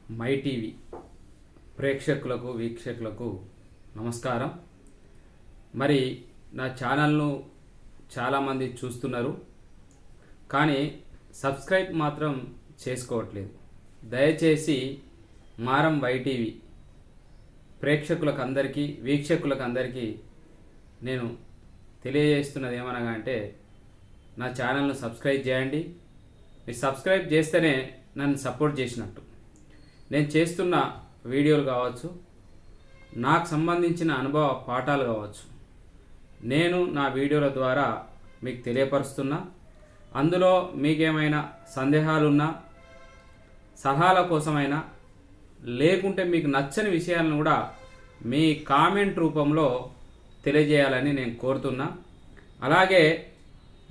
My TV ప్రేక్షకులకు వీక్షకులకు నమస్కారం. మరి నా ఛానల్ను చాలామంది చూస్తున్నారు, కానీ సబ్స్క్రైబ్ మాత్రం చేసుకోవట్లేదు. దయచేసి మారం వై టీవీ ప్రేక్షకులకు అందరికీ వీక్షకులకు అందరికీ నేను తెలియజేస్తున్నది ఏమనగా అంటే, నా ఛానల్ను సబ్స్క్రైబ్ చేయండి. మీరు సబ్స్క్రైబ్ చేస్తేనే నన్ను సపోర్ట్ చేసినట్టు. నేను చేస్తున్న వీడియోలు కావచ్చు, నాకు సంబంధించిన అనుభవ పాఠాలు కావచ్చు, నేను నా వీడియోల ద్వారా మీకు తెలియపరుస్తున్నా. అందులో మీకేమైనా సందేహాలున్నా, సలహాల కోసమైనా, లేకుంటే మీకు నచ్చని విషయాలను కూడా మీ కామెంట్ రూపంలో తెలియజేయాలని నేను కోరుతున్నా. అలాగే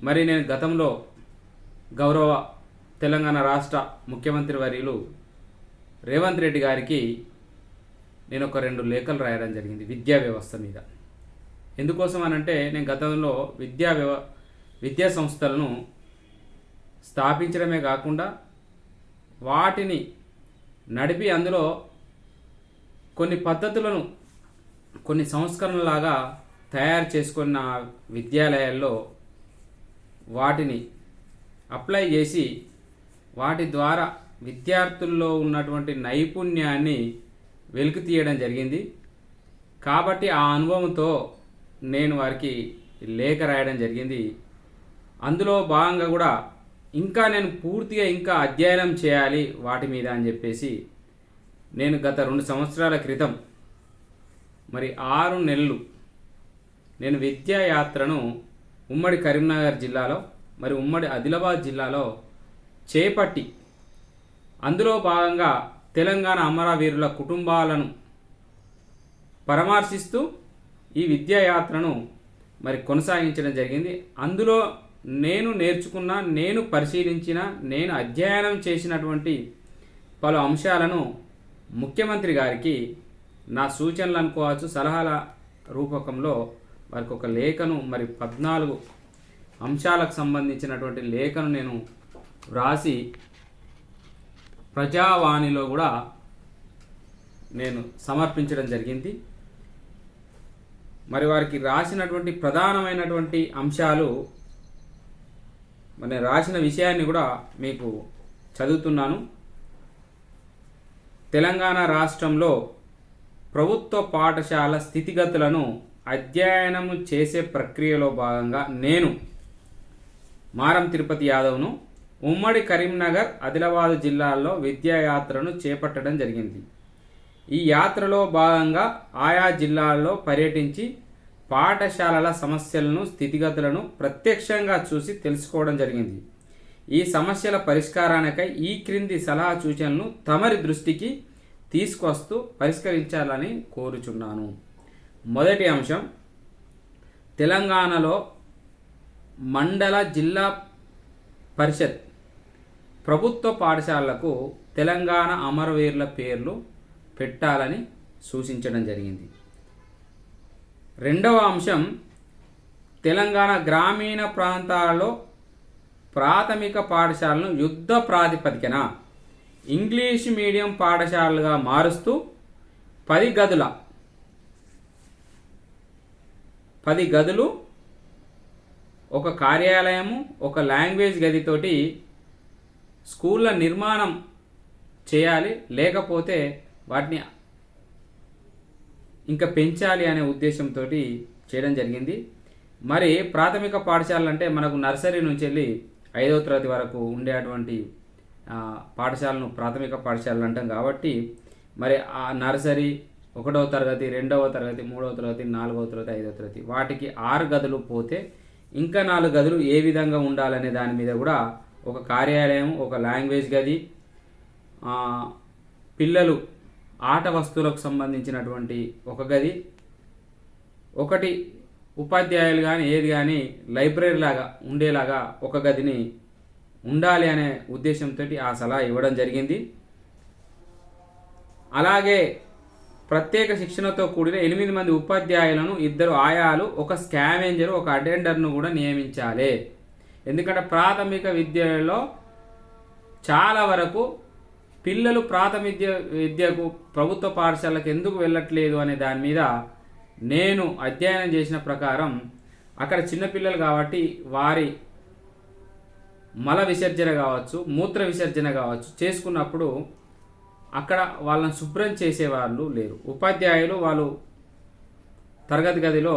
మరి నేను గతంలో గౌరవ తెలంగాణ రాష్ట్ర ముఖ్యమంత్రి వర్యులు రేవంత్ రెడ్డి గారికి నేను ఒక 2 లేఖలు రాయడం జరిగింది విద్యా వ్యవస్థ మీద. ఎందుకోసం అనంటే, నేను గతంలో విద్యా సంస్థలను స్థాపించడమే కాకుండా వాటిని నడిపి అందులో కొన్ని పద్ధతులను కొన్ని సంస్కరణలాగా తయారు చేసుకున్న విద్యాలయాల్లో వాటిని అప్లై చేసి వాటి ద్వారా విద్యార్థుల్లో ఉన్నటువంటి నైపుణ్యాన్ని వెలికి తీయడం జరిగింది. కాబట్టి ఆ అనుభవంతో నేను వారికి లేఖ రాయడం జరిగింది. అందులో భాగంగా కూడా నేను పూర్తిగా అధ్యయనం చేయాలి వాటి మీద అని చెప్పేసి నేను గత 2 సంవత్సరాల క్రితం మరి 6 నెలలు నేను విద్యా యాత్రను ఉమ్మడి కరీంనగర్ జిల్లాలో మరి ఉమ్మడి ఆదిలాబాద్ జిల్లాలో చేపట్టి, అందులో భాగంగా తెలంగాణ అమరవీరుల కుటుంబాలను పరామర్శిస్తూ ఈ విద్యా యాత్రను మరి కొనసాగించడం జరిగింది. అందులో నేను నేర్చుకున్న, నేను పరిశీలించిన, నేను అధ్యయనం చేసినటువంటి పలు అంశాలను ముఖ్యమంత్రి గారికి నా సూచనలు అనుకోవచ్చు, సలహాల రూపకంలో వారికి ఒక లేఖను మరి 14 అంశాలకు సంబంధించినటువంటి లేఖను నేను వ్రాసి ప్రజావాణిలో కూడా నేను సమర్పించడం జరిగింది. మరి వారికి రాసినటువంటి ప్రధానమైనటువంటి అంశాలు, మరి రాసిన విషయాన్ని కూడా మీకు చదువుతున్నాను. తెలంగాణ రాష్ట్రంలో ప్రభుత్వ పాఠశాల స్థితిగతులను అధ్యయనం చేసే ప్రక్రియలో భాగంగా నేను మారం తిరుపతి యాదవ్ను ఉమ్మడి కరీంనగర్ ఆదిలాబాద్ జిల్లాల్లో విద్యాయాత్రను చేపట్టడం జరిగింది. ఈ యాత్రలో భాగంగా ఆయా జిల్లాల్లో పర్యటించి పాఠశాలల సమస్యలను, స్థితిగతులను ప్రత్యక్షంగా చూసి తెలుసుకోవడం జరిగింది. ఈ సమస్యల పరిష్కారానికై ఈ క్రింది సలహా సూచనలను తమరి దృష్టికి తీసుకొస్తూ పరిష్కరించాలని కోరుచున్నాను. మొదటి అంశం, తెలంగాణలో మండల, జిల్లా పరిషత్ ప్రభుత్వ పాఠశాలలకు తెలంగాణ అమరవీరుల పేర్లు పెట్టాలని సూచించడం జరిగింది. రెండవ అంశం, తెలంగాణ గ్రామీణ ప్రాంతాల్లో ప్రాథమిక పాఠశాలను యుద్ధ ప్రాతిపదికన ఇంగ్లీష్ మీడియం పాఠశాలలుగా మారుస్తూ 10 గదులు, ఒక కార్యాలయము, ఒక లాంగ్వేజ్ గదితోటి స్కూళ్ళ నిర్మాణం చేయాలి, లేకపోతే వాటిని ఇంకా పెంచాలి అనే ఉద్దేశంతో చేయడం జరిగింది. మరి ప్రాథమిక పాఠశాలలు అంటే మనకు నర్సరీ నుంచి వెళ్ళి 5వ తరగతి వరకు ఉండేటువంటి పాఠశాలను ప్రాథమిక పాఠశాలలు అంటాం. కాబట్టి మరి ఆ నర్సరీ 1వ తరగతి, 2వ తరగతి, 3వ తరగతి, 4వ తరగతి, 5వ తరగతి వాటికి 6 గదులు పోతే ఇంకా 4 గదులు ఏ విధంగా ఉండాలనే దాని మీద కూడా ఒక కార్యాలయం, ఒక లాంగ్వేజ్ గది, పిల్లలు ఆట వస్తువులకు సంబంధించినటువంటి ఒక గది, ఒకటి ఉపాధ్యాయులు కానీ ఏది కానీ లైబ్రరీ లాగా ఉండేలాగా ఒక గదిని ఉండాలి అనే ఉద్దేశంతో ఆ సలహా ఇవ్వడం జరిగింది. అలాగే ప్రత్యేక శిక్షణతో కూడిన 8 మంది ఉపాధ్యాయులను, 2 ఆయాలు, ఒక స్కావెంజర్, ఒక అటెండర్ను కూడా నియమించాలి. ఎందుకంటే ప్రాథమిక విద్యలో చాలా వరకు పిల్లలు ప్రాథమిక విద్యకు ప్రభుత్వ పాఠశాలకు ఎందుకు వెళ్ళట్లేదు అనే దాని మీద నేను అధ్యయనం చేసిన ప్రకారం అక్కడ చిన్నపిల్లలు కాబట్టి వారి మల విసర్జన కావచ్చు, మూత్ర విసర్జన కావచ్చు చేసుకున్నప్పుడు అక్కడ వాళ్ళని శుభ్రం చేసేవాళ్ళు లేరు. ఉపాధ్యాయులు వాళ్ళు తరగతి గదిలో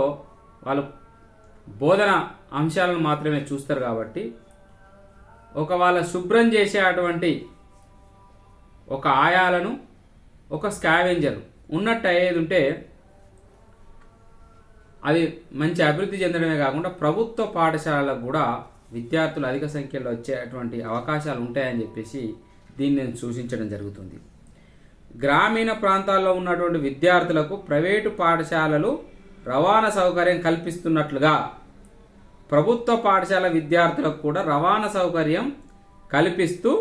వాళ్ళు బోధన అంశాలను మాత్రమే చూస్తారు కాబట్టి వాళ్ళ శుభ్రం చేసే అటువంటి ఒక ఆయాలను ఒక స్కావెంజర్ ఉన్నట్టు అయ్యేది ఉంటే అది మంచి అభివృద్ధి చెందడమే కాకుండా ప్రభుత్వ పాఠశాలలకు కూడా విద్యార్థులు అధిక సంఖ్యలో వచ్చేటువంటి అవకాశాలు ఉంటాయని చెప్పేసి దీన్ని నేను సూచించడం జరుగుతుంది. గ్రామీణ ప్రాంతాల్లో ఉన్నటువంటి విద్యార్థులకు ప్రైవేటు పాఠశాలలు రవాణా సౌకర్యం కల్పిస్తున్నట్లుగా ప్రభుత్వ పాఠశాల విద్యార్థులకు కూడా రవాణా సౌకర్యం కల్పిస్తూ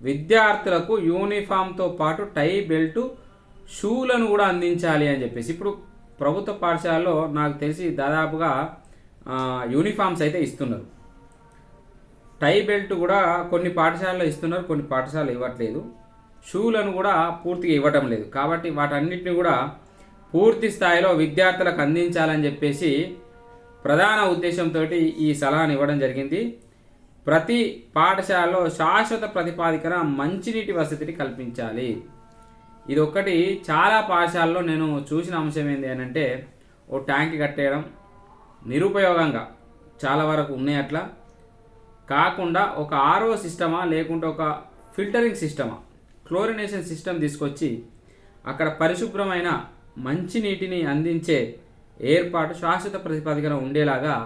విద్యార్థులకు యూనిఫామ్తో పాటు టై, బెల్టు, షూలను కూడా అందించాలి అని చెప్పేసి ఇప్పుడు ప్రభుత్వ పాఠశాలలో నాకు తెలిసి దాదాపుగా యూనిఫామ్స్ అయితే ఇస్తున్నారు. టై, బెల్ట్ కూడా కొన్ని పాఠశాలలో ఇస్తున్నారు, కొన్ని పాఠశాలలు ఇవ్వట్లేదు. షూలను కూడా పూర్తిగా ఇవ్వటం లేదు. కాబట్టి వాటన్నిటిని కూడా పూర్తి స్థాయిలో విద్యార్థులకు అందించాలని చెప్పేసి ప్రధాన ఉద్దేశంతో ఈ సలహాను ఇవ్వడం జరిగింది. ప్రతి పాఠశాలలో శాశ్వత ప్రతిపాదికన మంచినీటి వసతిని కల్పించాలి. ఇది ఒక్కటి చాలా పాఠశాలలో నేను చూసిన అంశం ఏంటి అని అంటే ఓ ట్యాంక్ కట్టేయడం నిరుపయోగంగా చాలా వరకు ఉన్నాయి. అట్లా కాకుండా ఒక ఆర్ఓ సిస్టమా లేకుంటే ఒక ఫిల్టరింగ్ సిస్టమా, క్లోరినేషన్ సిస్టమ్ తీసుకొచ్చి అక్కడ పరిశుభ్రమైన మంచినీటిని అందించే ఏర్పాటు శాశ్వత ప్రతిపాదికన ఉండేలాగా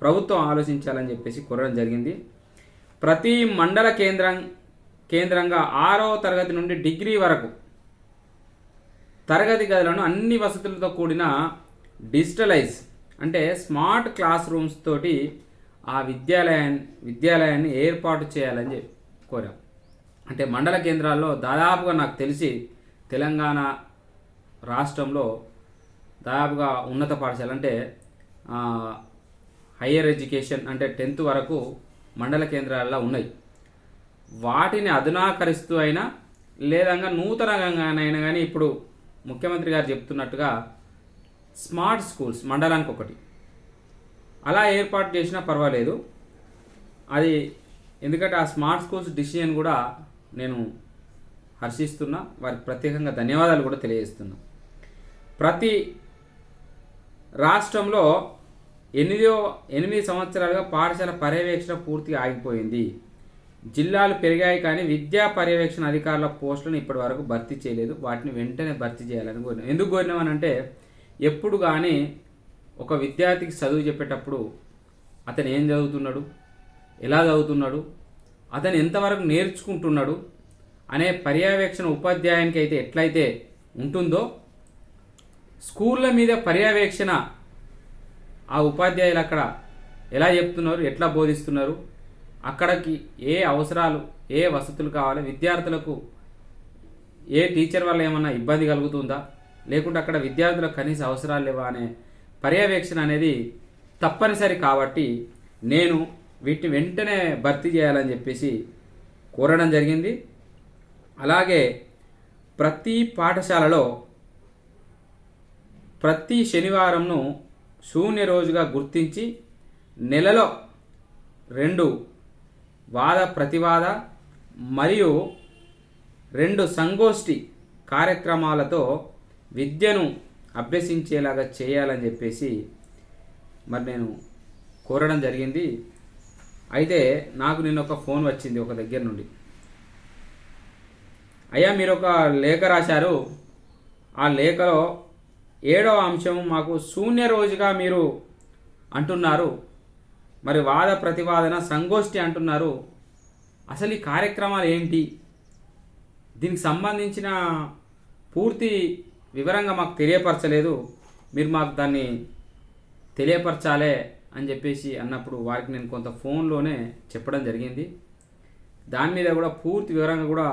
ప్రభుత్వం ఆలోచించాలని చెప్పేసి కోరడం జరిగింది. ప్రతి మండల కేంద్రంగా 6వ తరగతి నుండి డిగ్రీ వరకు తరగతి గదులను అన్ని వసతులతో కూడిన డిజిటలైజ్ అంటే స్మార్ట్ క్లాస్ రూమ్స్ తోటి ఆ విద్యాలయాన్ని ఏర్పాటు చేయాలని కోరాం. అంటే మండల కేంద్రాల్లో దాదాపుగా నాకు తెలిసి తెలంగాణ రాష్ట్రంలో దాదాపుగా ఉన్నత పాఠశాల అంటే హయ్యర్ ఎడ్యుకేషన్ అంటే 10th వరకు మండల కేంద్రాల్లో ఉన్నాయి. వాటిని అధునాకరిస్తూ అయినా లేదంగా నూతనంగానైనా కానీ ఇప్పుడు ముఖ్యమంత్రి గారు చెప్తున్నట్టుగా స్మార్ట్ స్కూల్స్ మండలానికి ఒకటి అలా ఏర్పాటు చేసినా పర్వాలేదు. అది ఎందుకంటే ఆ స్మార్ట్ స్కూల్స్ డిసిజన్ కూడా నేను హర్షిస్తున్నా, వారికి ప్రత్యేకంగా ధన్యవాదాలు కూడా తెలియజేస్తున్నా. ప్రతి రాష్ట్రంలో 8 సంవత్సరాలుగా పాఠశాల పర్యవేక్షణ పూర్తిగా ఆగిపోయింది. జిల్లాలు పెరిగాయి కానీ విద్యా పర్యవేక్షణ అధికారుల పోస్టులను ఇప్పటి వరకు భర్తీ చేయలేదు. వాటిని వెంటనే భర్తీ చేయాలని కోరినాం. ఎందుకు కోరినామనంటే ఎప్పుడు కానీ ఒక విద్యార్థికి చదువు చెప్పేటప్పుడు అతను ఏం చదువుతున్నాడు, ఎలా చదువుతున్నాడు, అతను ఎంతవరకు నేర్చుకుంటున్నాడు అనే పర్యవేక్షణ ఉపాధ్యాయునికి అయితే ఎట్లయితే ఉంటుందో స్కూళ్ళ మీద పర్యవేక్షణ ఆ ఉపాధ్యాయులు అక్కడ ఎలా చెప్తున్నారు, ఎట్లా బోధిస్తున్నారు, అక్కడికి ఏ అవసరాలు ఏ వసతులు కావాలి, విద్యార్థులకు ఏ టీచర్ వల్ల ఏమన్నా ఇబ్బంది కలుగుతుందా లేకుంటే అక్కడ విద్యార్థులకు కనీస అవసరాలు లేవా అనే పర్యవేక్షణ అనేది తప్పనిసరి. కాబట్టి నేను వీటిని వెంటనే భర్తీ చేయాలని చెప్పేసి కోరడం జరిగింది. అలాగే ప్రతి పాఠశాలలో ప్రతి శనివారంను శూన్య రోజుగా గుర్తించి నెలలో 2 వాద ప్రతివాద మరియు 2 సంగోష్ఠి కార్యక్రమాలతో విద్యను అభ్యసించేలాగా చేయాలని చెప్పేసి మరి నేను కోరడం జరిగింది. అయితే నాకు నిన్న ఒక ఫోన్ వచ్చింది ఒక దగ్గర నుండి. అయ్యా మీరు ఒక లేఖ రాశారు, ఆ లేఖలో 7వ అంశం మాకు శూన్య రోజుగా మీరు అంటున్నారు, మరి వాద ప్రతివాదన సంగోష్ఠి అంటున్నారు, అసలు ఈ కార్యక్రమాలు ఏంటి, దీనికి సంబంధించిన పూర్తి వివరంగా మాకు తెలియపరచలేదు, మీరు మాకు దాన్ని తెలియపరచాలే అని చెప్పేసి అన్నప్పుడు వారికి నేను కొంత ఫోన్లోనే చెప్పడం జరిగింది. దాని మీద కూడా పూర్తి వివరంగా కూడా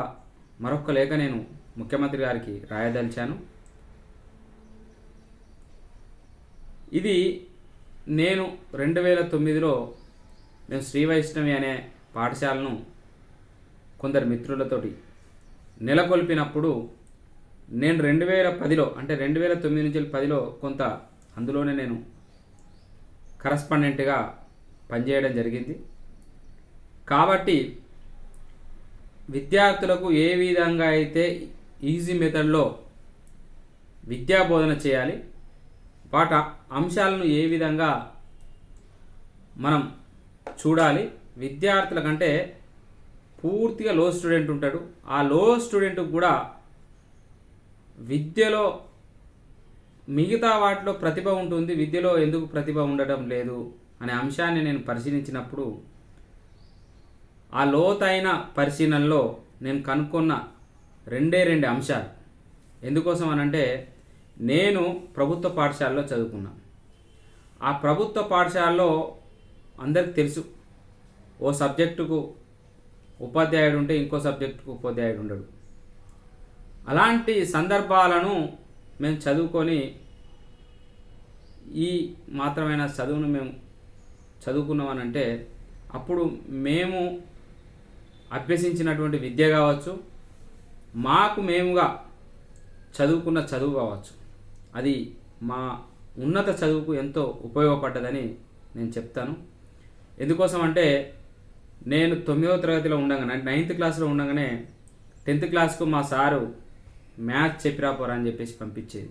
మరొక లేఖ నేను ముఖ్యమంత్రి గారికి రాయదలిచాను. ఇది నేను 2009లో నేను శ్రీ వైష్ణవి అనే పాఠశాలను కొందరు మిత్రులతోటి నెలకొల్పినప్పుడు నేను 2010లో అంటే 2009 నుంచి 10లో కొంత అందులోనే నేను కరస్పాండెంట్గా పనిచేయడం జరిగింది. కాబట్టి విద్యార్థులకు ఏ విధంగా అయితే ఈజీ మెథడ్లో విద్యా బోధన చేయాలి, వాటి అంశాలను ఏ విధంగా మనం చూడాలి, విద్యార్థుల కంటే పూర్తిగా లో స్టూడెంట్ ఉంటాడు, ఆ లో స్టూడెంట్కి కూడా విద్యలో మిగతా వాటిలో ప్రతిభ ఉంటుంది, విద్యలో ఎందుకు ప్రతిభ ఉండటం లేదు అనే అంశాన్ని నేను పరిశీలించినప్పుడు ఆ లోతైన పరిశీలనలో నేను కనుక్కున్న రెండు అంశాలు. ఎందుకోసం అనంటే నేను ప్రభుత్వ పాఠశాలలో చదువుకున్నా. ఆ ప్రభుత్వ పాఠశాలలో అందరికి తెలుసు, ఓ సబ్జెక్టుకు ఉపాధ్యాయుడు ఉంటే ఇంకో సబ్జెక్టుకు ఉపాధ్యాయుడు ఉండడు. అలాంటి సందర్భాలను మేము చదువుకొని ఈ మాత్రమైన చదువును మేము చదువుకున్నామనంటే అప్పుడు మేము అభ్యసించినటువంటి విద్య కావచ్చు, మాకు మేముగా చదువుకున్న చదువు కావచ్చు, అది మా ఉన్నత చదువుకు ఎంతో ఉపయోగపడ్డదని నేను చెప్తాను. ఎందుకోసం అంటే నేను 9వ తరగతిలో ఉండగానే 9th క్లాస్లో ఉండగానే 10th క్లాస్కు మా సారు మ్యాథ్స్ చెప్పిరాపోరా అని చెప్పేసి పంపించేది.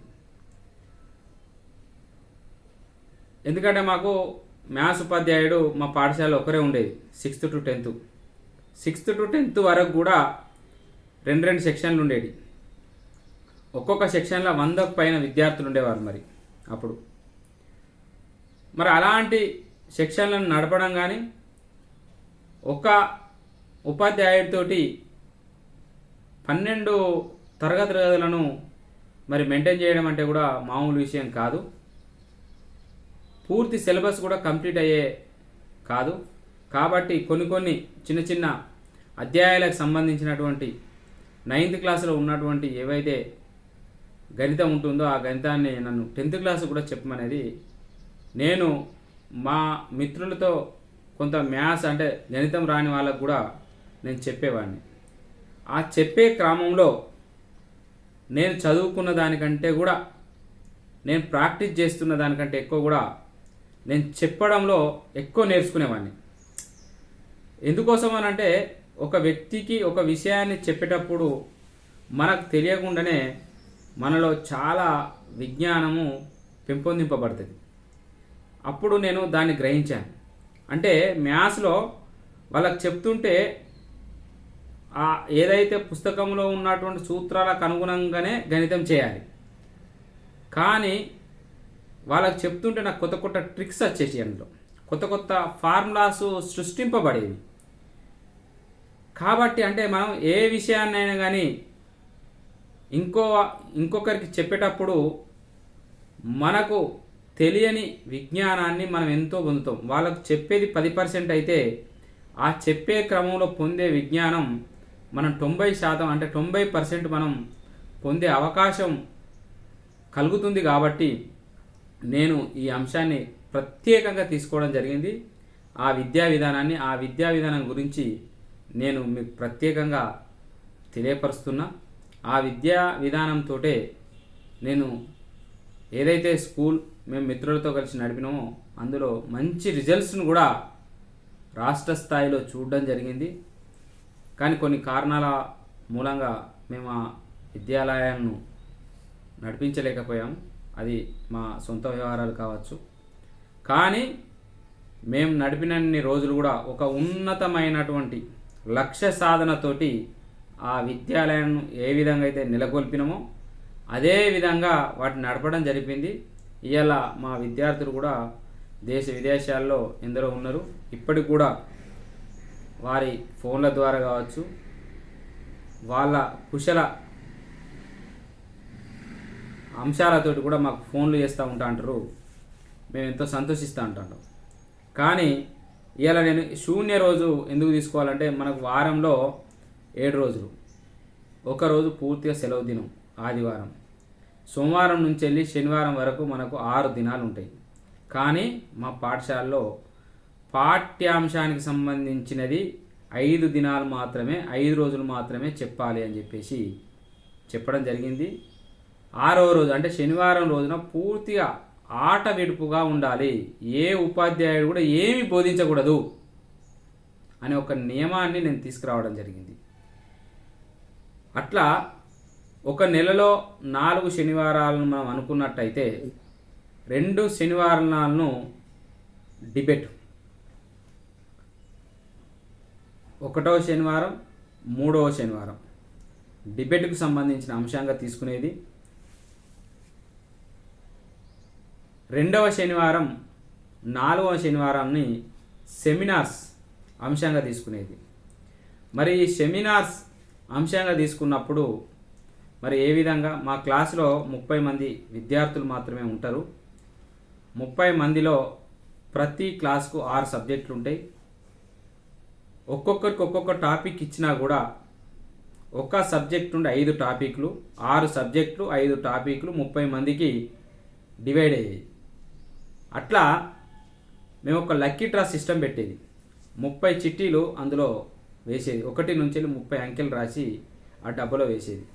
ఎందుకంటే మాకు మ్యాథ్స్ ఉపాధ్యాయుడు మా పాఠశాలలో ఒకరే ఉండేది 6th to 10th. 6th to 10th వరకు కూడా రెండు సెక్షన్లు ఉండేవి. ఒక్కొక్క సెక్షన్లో 100కు పైన విద్యార్థులు ఉండేవారు. మరి అలాంటి సెక్షన్లను నడపడం కానీ ఒక ఉపాధ్యాయుడితోటి 12 తరగతులను మరి మెయింటైన్ చేయడం అంటే కూడా మామూలు విషయం కాదు. పూర్తి సిలబస్ కూడా కంప్లీట్ అయ్యే కాదు. కాబట్టి కొన్ని చిన్న చిన్న అధ్యాయాలకు సంబంధించినటువంటి 9th క్లాసులో ఉన్నటువంటి ఏవైతే గణితం ఉంటుందో ఆ గణితాన్ని నన్ను 10th క్లాస్ కూడా చెప్పమనేది. నేను మా మిత్రులతో కొంత మ్యాథ్స్ అంటే గణితం రాని వాళ్ళకు కూడా నేను చెప్పేవాడిని. ఆ చెప్పే క్రమంలో నేను చదువుకున్న దానికంటే కూడా నేను ప్రాక్టీస్ చేస్తున్న దానికంటే ఎక్కువ కూడా నేను చెప్పడంలో ఎక్కువ నేర్చుకునేవాడిని. ఎందుకోసం అనంటే ఒక వ్యక్తికి ఒక విషయాన్ని చెప్పేటప్పుడు మనకు తెలియకుండానే మనలో చాలా విజ్ఞానము పెంపొందింపబడుతుంది. అప్పుడు నేను దాన్ని గ్రహించాను. అంటే మ్యాథ్స్లో వాళ్ళకి చెప్తుంటే ఏదైతే పుస్తకంలో ఉన్నటువంటి సూత్రాలకు అనుగుణంగానే గణితం చేయాలి, కానీ వాళ్ళకి చెప్తుంటే నాకు కొత్త ట్రిక్స్ వచ్చేసి అందులో కొత్త ఫార్ములాస్ సృష్టింపబడేవి. కాబట్టి అంటే మనం ఏ విషయాన్నైనా కానీ ఇంకొకరికి చెప్పేటప్పుడు మనకు తెలియని విజ్ఞానాన్ని మనం ఎంతో పొందుతాం. వాళ్ళకు చెప్పేది 10% అయితే ఆ చెప్పే క్రమంలో పొందే విజ్ఞానం మనం 90% అంటే 90% మనం పొందే అవకాశం కలుగుతుంది. కాబట్టి నేను ఈ అంశాన్ని ప్రత్యేకంగా తీసుకోవడం జరిగింది. ఆ విద్యా విధానం గురించి నేను మీకు ప్రత్యేకంగా తెలియపరుస్తున్నా. ఆ విద్యా విధానంతో నేను ఏదైతే స్కూల్ మేము మిత్రులతో కలిసి నడిపినామో అందులో మంచి రిజల్ట్స్ను కూడా రాష్ట్ర స్థాయిలో చూడడం జరిగింది. కానీ కొన్ని కారణాల మూలంగా మేము ఆ విద్యాలయాలను నడిపించలేకపోయాము. అది మా సొంత వ్యవహారాలు కావచ్చు. కానీ మేము నడిపినన్ని రోజులు కూడా ఒక ఉన్నతమైనటువంటి లక్ష్య సాధనతోటి ఆ విద్యాలయాన్ని ఏ విధంగా అయితే నెలకొల్పినామో అదే విధంగా వాటిని నడపడం జరిపింది. ఇవాళ మా విద్యార్థులు కూడా దేశ విదేశాల్లో ఎందరో ఉన్నారు. ఇప్పటికి కూడా వారి ఫోన్ల ద్వారా కావచ్చు, వాళ్ళ కుశల అంశాలతోటి కూడా మాకు ఫోన్లు చేస్తూ ఉంటారు. మేము ఎంతో సంతోషిస్తూ ఉంటాం. కానీ ఇవాళ నేను శూన్య రోజు ఎందుకు తీసుకోవాలంటే మనకు వారంలో 7 రోజులు, ఒకరోజు పూర్తిగా సెలవు దినం ఆదివారం, సోమవారం నుంచి వెళ్ళి శనివారం వరకు మనకు 6 దినాలు ఉంటాయి. కానీ మా పాఠశాలలో పాఠ్యాంశానికి సంబంధించినది 5 దినాలు మాత్రమే, 5 రోజులు మాత్రమే చెప్పాలి అని చెప్పేసి చెప్పడం జరిగింది. 6వ రోజు అంటే శనివారం రోజున పూర్తిగా ఆట విడుపుగా ఉండాలి, ఏ ఉపాధ్యాయుడు కూడా ఏమి బోధించకూడదు అనే ఒక నియమాన్ని నేను తీసుకురావడం జరిగింది. అట్లా ఒక నెలలో 4 శనివారాలను మనం అనుకున్నట్టయితే 2 శనివారాలను డిబేట్, 1వ శనివారం 3వ శనివారం డిబేట్కు సంబంధించిన అంశంగా తీసుకునేది. 2వ శనివారం 4వ శనివారాన్ని సెమినార్స్ అంశంగా తీసుకునేది. మరి ఈ సెమినార్స్ అంశంగా తీసుకున్నప్పుడు మరి ఏ విధంగా, మా క్లాసులో 30 మంది విద్యార్థులు మాత్రమే ఉంటారు. 30 మందిలో ప్రతి క్లాస్కు 6 సబ్జెక్టులు ఉంటాయి. ఒక్కొక్కరికి ఒక్కొక్క టాపిక్ ఇచ్చినా కూడా ఒక సబ్జెక్ట్ నుండి 5 టాపిక్లు, 6 సబ్జెక్టులు 5 టాపిక్లు 30 మందికి డివైడ్ అయ్యాయి. అట్లా మేము ఒక లక్కీ డ్రా సిస్టమ్ పెట్టేది. 30 చిట్టీలు అందులో వేసేది, 1 నుంచి 30 అంకెలు రాసి ఆ డబ్బాలో వేసేది.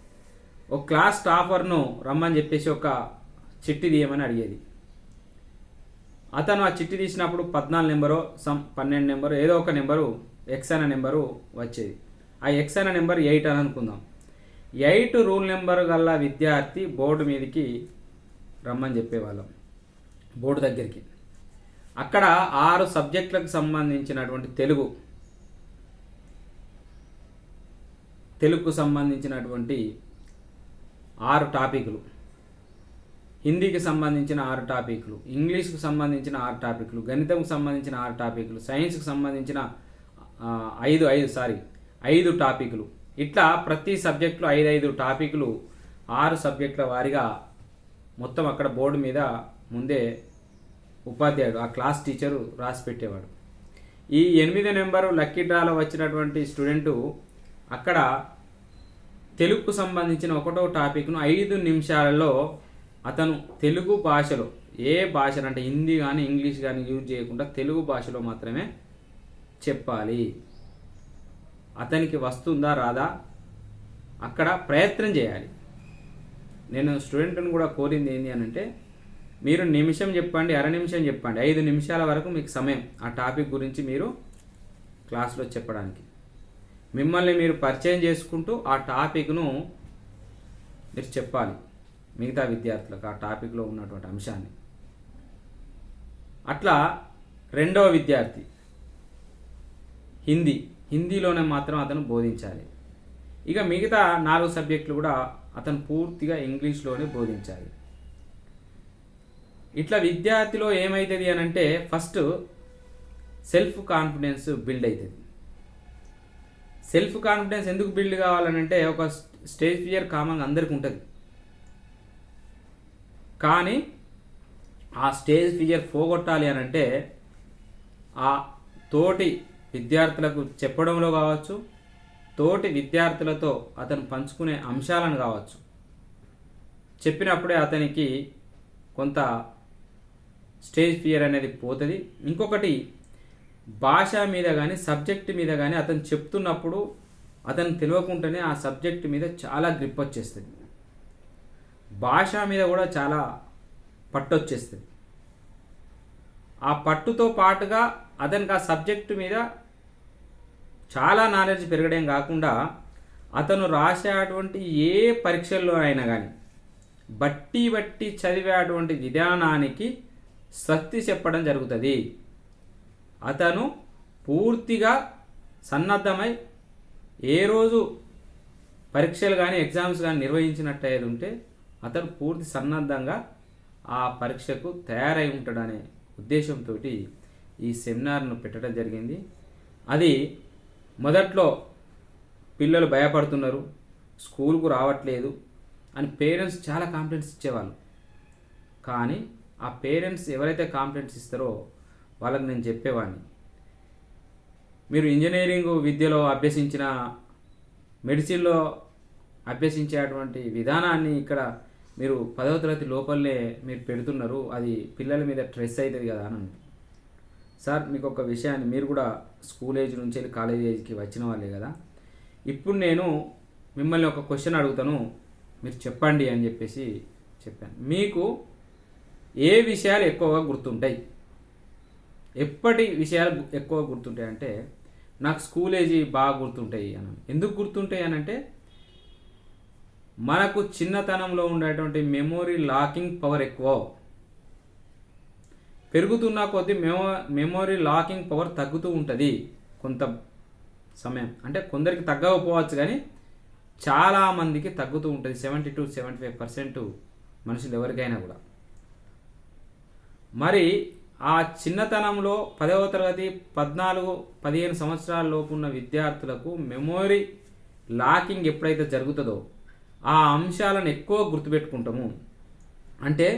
ఒక క్లాస్ టాపర్ను రమ్మని చెప్పేసి ఒక చిట్టి తీయమని అడిగేది. అతను ఆ చిట్టి తీసినప్పుడు 14 నెంబరో 12 నెంబరు ఏదో ఒక నెంబరు ఎక్స్ అనే నెంబరు వచ్చేది. ఆ ఎక్స్ అనే నెంబర్ 8 అని అనుకుందాం. 8 రూల్ నెంబర్ గల విద్యార్థి బోర్డు మీదకి రమ్మని చెప్పేవాళ్ళం, బోర్డు దగ్గరికి. అక్కడ 6 సబ్జెక్టులకు సంబంధించినటువంటి తెలుగుకు సంబంధించినటువంటి 6 టాపిక్లు, హిందీకి సంబంధించిన 6 టాపిక్లు, ఇంగ్లీష్కి సంబంధించిన 6 టాపిక్లు, గణితంకు సంబంధించిన 6 టాపిక్లు, సైన్స్కి సంబంధించిన 5 టాపిక్లు, ఇట్లా ప్రతి సబ్జెక్టులో 5 టాపిక్లు 6 సబ్జెక్టుల వారీగా మొత్తం అక్కడ బోర్డు మీద ముందే ఉపాధ్యాయుడు, ఆ క్లాస్ టీచరు రాసి పెట్టేవాడు. ఈ 8వ నెంబరు లక్కీ డ్రాలో వచ్చినటువంటి స్టూడెంటు అక్కడ తెలుగుకు సంబంధించిన 1వ టాపిక్ను 5 నిమిషాలలో అతను తెలుగు భాషలో, ఏ భాష అంటే హిందీ కానీ ఇంగ్లీష్ కానీ యూజ్ చేయకుండా తెలుగు భాషలో మాత్రమే చెప్పాలి. అతనికి వస్తుందా రాదా అక్కడ ప్రయత్నం చేయాలి. నేను స్టూడెంట్ని కూడా కోరింది ఏంటి అని అంటే, మీరు నిమిషం చెప్పండి, అర నిమిషం చెప్పండి, 5 నిమిషాల వరకు మీకు సమయం ఆ టాపిక్ గురించి మీరు క్లాస్లో చెప్పడానికి. మిమ్మల్ని మీరు పరిచయం చేసుకుంటూ ఆ టాపిక్ను మీరు చెప్పాలి మిగతా విద్యార్థులకు, ఆ టాపిక్లో ఉన్నటువంటి అంశాన్ని. అట్లా 2వ విద్యార్థి హిందీలోనే మాత్రం అతను బోధించాలి. ఇక మిగతా 4 సబ్జెక్టులు కూడా అతను పూర్తిగా ఇంగ్లీష్లోనే బోధించాలి. ఇట్లా విద్యార్థిలో ఏమవుతుంది అని అంటే, ఫస్ట్ సెల్ఫ్ కాన్ఫిడెన్స్ బిల్డ్ అవుతుంది. సెల్ఫ్ కాన్ఫిడెన్స్ ఎందుకు బిల్డ్ కావాలనంటే, ఒక స్టేజ్ ఫియర్ కామన్గా అందరికీ ఉంటుంది. కానీ ఆ స్టేజ్ ఫియర్ పోగొట్టాలి అని అంటే, ఆ తోటి విద్యార్థులకు చెప్పడంలో కావచ్చు, తోటి విద్యార్థులతో అతను పంచుకునే అంశాలను కావచ్చు, చెప్పినప్పుడే అతనికి కొంత స్టేజ్ ఫియర్ అనేది పోతుంది. ఇంకొకటి, భాష మీద కానీ సబ్జెక్ట్ మీద కానీ అతను చెప్తున్నప్పుడు అతను తెలియకుండానే ఆ సబ్జెక్ట్ మీద చాలా గ్రిప్ వచ్చేస్తుంది, భాష మీద కూడా చాలా పట్టు వచ్చేస్తుంది. ఆ పట్టుతో పాటుగా అతనికి ఆ సబ్జెక్టు మీద చాలా నాలెడ్జ్ పెరగడం కాకుండా, అతను రాసేటువంటి ఏ పరీక్షల్లో అయినా కానీ బట్టి చదివేటువంటి విధానానికి సత్తి చెప్పడం జరుగుతుంది. అతను పూర్తిగా సన్నద్ధమై ఏ రోజు పరీక్షలు కానీ ఎగ్జామ్స్ కానీ నిర్వహించినట్టయితే ఉంటే అతను పూర్తి సన్నద్ధంగా ఆ పరీక్షకు తయారై ఉంటాడనే ఉద్దేశంతో ఈ సెమినార్ను పెట్టడం జరిగింది. అది మొదట్లో పిల్లలు భయపడుతున్నారు, స్కూల్కు రావట్లేదు అని పేరెంట్స్ చాలా కాంప్లైంట్స్ ఇచ్చేవాళ్ళు. కానీ ఆ పేరెంట్స్ ఎవరైతే కాంప్లైంట్స్ ఇస్తారో వాళ్ళకి నేను చెప్పేవాడిని, మీరు ఇంజనీరింగ్ విద్యలో అభ్యసించిన, మెడిసిన్లో అభ్యసించేటువంటి విధానాన్ని ఇక్కడ మీరు 10వ తరగతి లోపలనే మీరు పెడుతున్నారు, అది పిల్లల మీద స్ట్రెస్ అవుతుంది కదా అని. సార్ మీకు ఒక విషయాన్ని, మీరు కూడా స్కూల్ ఏజ్ నుంచి వెళ్ళి కాలేజ్ ఏజ్కి వచ్చిన వాళ్ళే కదా, ఇప్పుడు నేను మిమ్మల్ని ఒక క్వశ్చన్ అడుగుతాను, మీరు చెప్పండి అని చెప్పేసి చెప్పాను. మీకు ఏ విషయాలు ఎక్కువగా గుర్తుంటాయి? ఎప్పటి విషయాలు ఎక్కువగా గుర్తుంటాయి అంటే, నాకు స్కూల్ ఏజ్ బాగా గుర్తుంటాయి అని. ఎందుకు గుర్తుంటాయి అని అంటే, మనకు చిన్నతనంలో ఉండేటువంటి మెమొరీ లాకింగ్ పవర్ ఎక్కువ. పెరుగుతున్న కొద్దీ మెమొరీ లాకింగ్ పవర్ తగ్గుతూ ఉంటుంది కొంత సమయం. అంటే కొందరికి తగ్గకపోవచ్చు, కానీ చాలామందికి తగ్గుతూ ఉంటుంది. 70-75% మనుషులు ఎవరికైనా కూడా. మరి ఆ చిన్నతనంలో 10వ తరగతి 14-15 సంవత్సరాల లోపు ఉన్న విద్యార్థులకు మెమొరీ లాకింగ్ ఎప్పుడైతే జరుగుతుందో ఆ అంశాలను ఎక్కువ గుర్తుపెట్టుకుంటాము. అంటే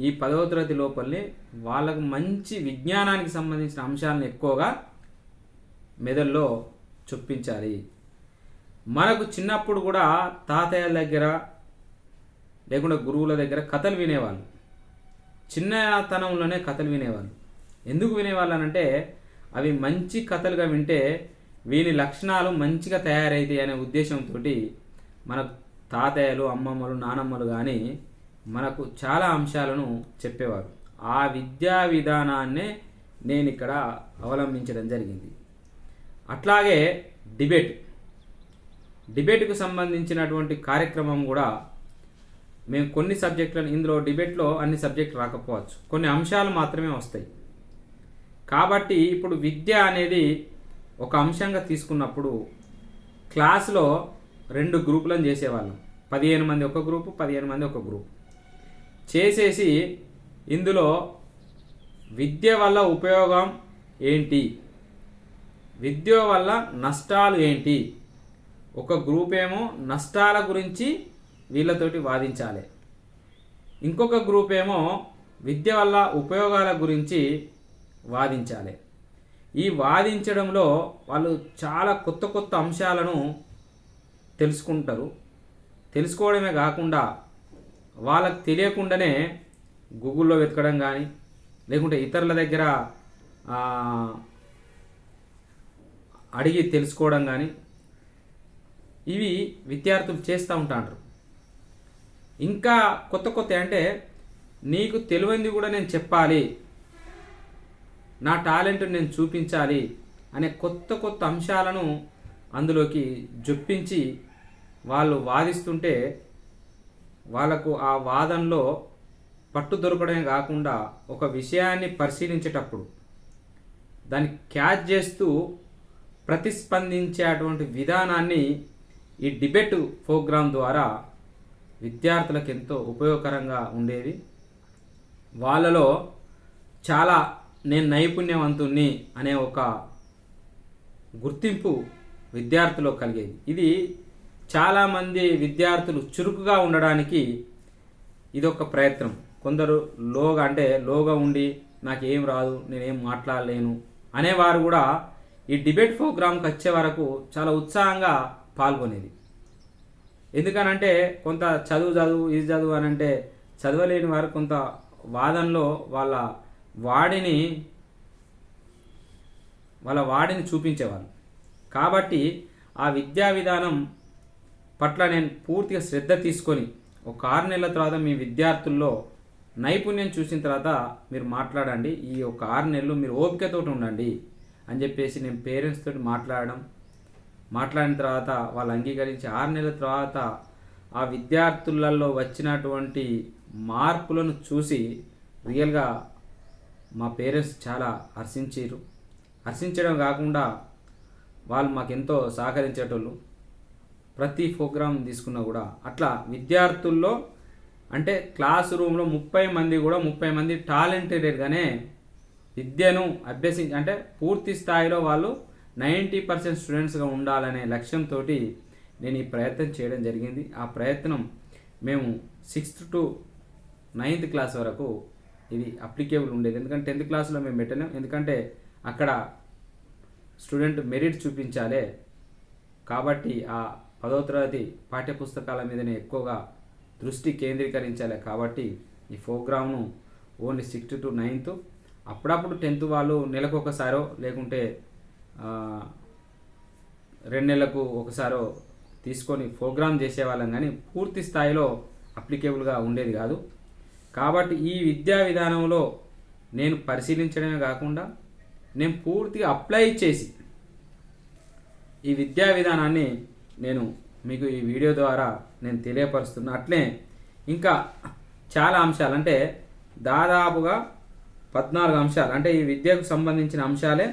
ఈ 10వ తరగతి లోపలనే వాళ్ళకు మంచి విజ్ఞానానికి సంబంధించిన అంశాలను ఎక్కువగా మెదడులో చొప్పించాలి. మనకు చిన్నప్పుడు కూడా తాతయ్యల దగ్గర లేకుండా గురువుల దగ్గర కథలు వినేవాళ్ళు. చిన్నతనంలోనే కథలు వినేవాళ్ళు. ఎందుకు వినేవాళ్ళు అంటే, అవి మంచి కథలుగా వింటే వీని లక్షణాలు మంచిగా తయారవుతాయి అనే ఉద్దేశంతో మన తాతయ్యలు, అమ్మమ్మలు, నానమ్మలు కానీ మనకు చాలా అంశాలను చెప్పేవారు. ఆ విద్యా విధానాన్నే నేను ఇక్కడ అవలంబించడం జరిగింది. అట్లాగే డిబేట్కు సంబంధించినటువంటి కార్యక్రమం కూడా మేము కొన్ని సబ్జెక్టులను, ఇందులో డిబేట్లో అన్ని సబ్జెక్టులు రాకపోవచ్చు, కొన్ని అంశాలు మాత్రమే వస్తాయి. కాబట్టి ఇప్పుడు విద్య అనేది ఒక అంశంగా తీసుకున్నప్పుడు క్లాసులో 2 గ్రూపులను చేసేవాళ్ళం. 15 మంది ఒక గ్రూపు, 15 మంది ఒక గ్రూప్ చేసేసి ఇందులో విద్య వల్ల ఉపయోగం ఏంటి, విద్య వల్ల నష్టాలు ఏంటి, ఒక గ్రూప్ ఏమో నష్టాల గురించి వీళ్ళతోటి వాదించాలి, ఇంకొక గ్రూప్ ఏమో విద్య వల్ల ఉపయోగాల గురించి వాదించాలి. ఈ వాదించడంలో వాళ్ళు చాలా కొత్త కొత్త అంశాలను తెలుసుకుంటారు. తెలుసుకోవడమే కాకుండా వాళ్ళకు తెలియకుండానే గూగుల్లో వెతకడం కానీ, లేకుంటే ఇతరుల దగ్గర అడిగి తెలుసుకోవడం కానీ ఇవి విద్యార్థులు చేస్తూ ఉంటారు. ఇంకా కొత్త కొత్త అంటే, నీకు తెలియంది కూడా నేను చెప్పాలి, నా టాలెంట్ నేను చూపించాలి అనే కొత్త కొత్త అంశాలను అందులోకి జొప్పించి వాళ్ళు వాదిస్తుంటే వాళ్ళకు ఆ వాదనలో పట్టు దొరకడమే కాకుండా ఒక విషయాన్ని పరిశీలించేటప్పుడు దాన్ని క్యాచ్ చేస్తూ ప్రతిస్పందించేటువంటి విధానాన్ని ఈ డిబేట్ ప్రోగ్రాం ద్వారా విద్యార్థులకు ఎంతో ఉపయోగకరంగా ఉండేది. వాళ్ళలో చాలా నేను నైపుణ్యవంతుణ్ణి అనే ఒక గుర్తింపు విద్యార్థుల్లో కలిగేది. ఇది చాలామంది విద్యార్థులు చురుకుగా ఉండడానికి ఇదొక ప్రయత్నం. కొందరు లోగా ఉండి నాకేం రాదు, నేనేం మాట్లాడలేను అనేవారు కూడా ఈ డిబేట్ ప్రోగ్రాంకి వచ్చే వరకు చాలా ఉత్సాహంగా పాల్గొనేది. ఎందుకనంటే కొంత చదువు ఇది చదువు అని అంటే చదవలేని వారు కొంత వాదనలో వాళ్ళ వాడిని చూపించేవాళ్ళు. కాబట్టి ఆ విద్యా విధానం పట్ల నేను పూర్తిగా శ్రద్ధ తీసుకొని ఒక 6 నెలల తర్వాత మీ విద్యార్థుల్లో నైపుణ్యం చూసిన తర్వాత మీరు మాట్లాడండి, ఈ ఒక 6 నెలలు మీరు ఓపికతో ఉండండి అని చెప్పేసి నేను పేరెంట్స్ తోటి మాట్లాడిన తర్వాత వాళ్ళు అంగీకరించి 6 నెలల తర్వాత ఆ విద్యార్థులలో వచ్చినటువంటి మార్పులను చూసి రియల్గా మా పేరెంట్స్ చాలా హర్షించడం కాకుండా వాళ్ళు మాకెంతో సహకరించేటోళ్ళు. ప్రతి ప్రోగ్రాం తీసుకున్నా కూడా అట్లా విద్యార్థుల్లో అంటే క్లాస్ రూమ్లో 30 మంది కూడా 30 మంది టాలెంటెడ్గానే విద్యను అంటే పూర్తి స్థాయిలో వాళ్ళు 90% స్టూడెంట్స్గా ఉండాలనే లక్ష్యంతో నేను ఈ ప్రయత్నం చేయడం జరిగింది. ఆ ప్రయత్నం మేము 6th to 9th క్లాస్ వరకు ఇది అప్లికేబుల్ ఉండేది. ఎందుకంటే 10th క్లాస్లో మేము పెట్టలేం, ఎందుకంటే అక్కడ స్టూడెంట్ మెరిట్ చూపించాలి. కాబట్టి ఆ 10వ తరగతి పాఠ్యపుస్తకాల మీదనే ఎక్కువగా దృష్టి కేంద్రీకరించాలి. కాబట్టి ఈ ప్రోగ్రామ్ను ఓన్లీ 6th to 9th అప్పుడప్పుడు 10th వాళ్ళు నెలకు ఒకసారో లేకుంటే 2 నెలలకు ఒకసారో తీసుకొని ప్రోగ్రామ్ చేసేవాళ్ళం, కానీ పూర్తి స్థాయిలో అప్లికేబుల్గా ఉండేది కాదు. కాబట్టి ఈ విద్యా విధానంలో నేను పరిశీలించడమే కాకుండా నేను పూర్తిగా అప్లై చేసి ఈ విద్యా విధానాన్ని నేను మీకు ఈ వీడియో ద్వారా నేను తెలియపరుస్తున్నా. అట్లే ఇంకా చాలా అంశాలు, అంటే దాదాపుగా 14 అంశాలు, అంటే ఈ విద్యకు సంబంధించిన అంశాలే.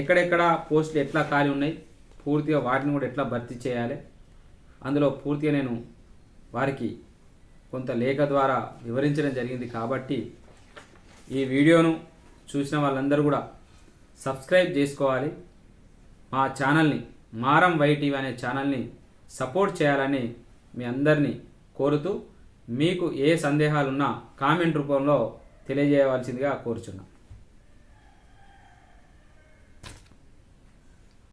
ఎక్కడెక్కడ పోస్టులు ఎట్లా ఖాళీ ఉన్నాయి, పూర్తిగా వాటిని కూడా ఎట్లా భర్తీ చేయాలి, అందులో పూర్తిగా నేను వారికి కొంత లేఖ ద్వారా వివరించడం జరిగింది. కాబట్టి ఈ వీడియోను చూసిన వాళ్ళందరూ కూడా సబ్స్క్రైబ్ చేసుకోవాలి. మా ఛానల్ని మారం వైటీవీ అనే ఛానల్ని సపోర్ట్ చేయాలని మీ అందరినీ కోరుతూ, మీకు ఏ సందేహాలున్నా కామెంట్ రూపంలో తెలియజేయవలసిందిగా కోరుచున్నాను.